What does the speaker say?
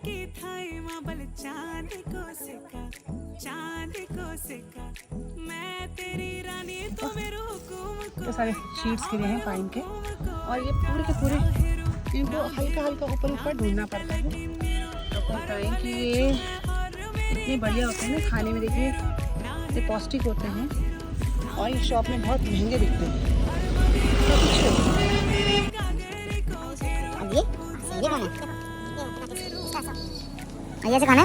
तो सारे शीट्स गिरे हैं पाइन के, और ये पूरे के पूरे इनको हल्का हल्का ऊपर ऊपर ढूंढना पड़ता है। तो बताएं कि ये इतने बढ़िया होते हैं ना खाने में, देखिए इतने पौष्टिक होते हैं, और ये शॉप में बहुत महंगे बिकते हैं। ये खाना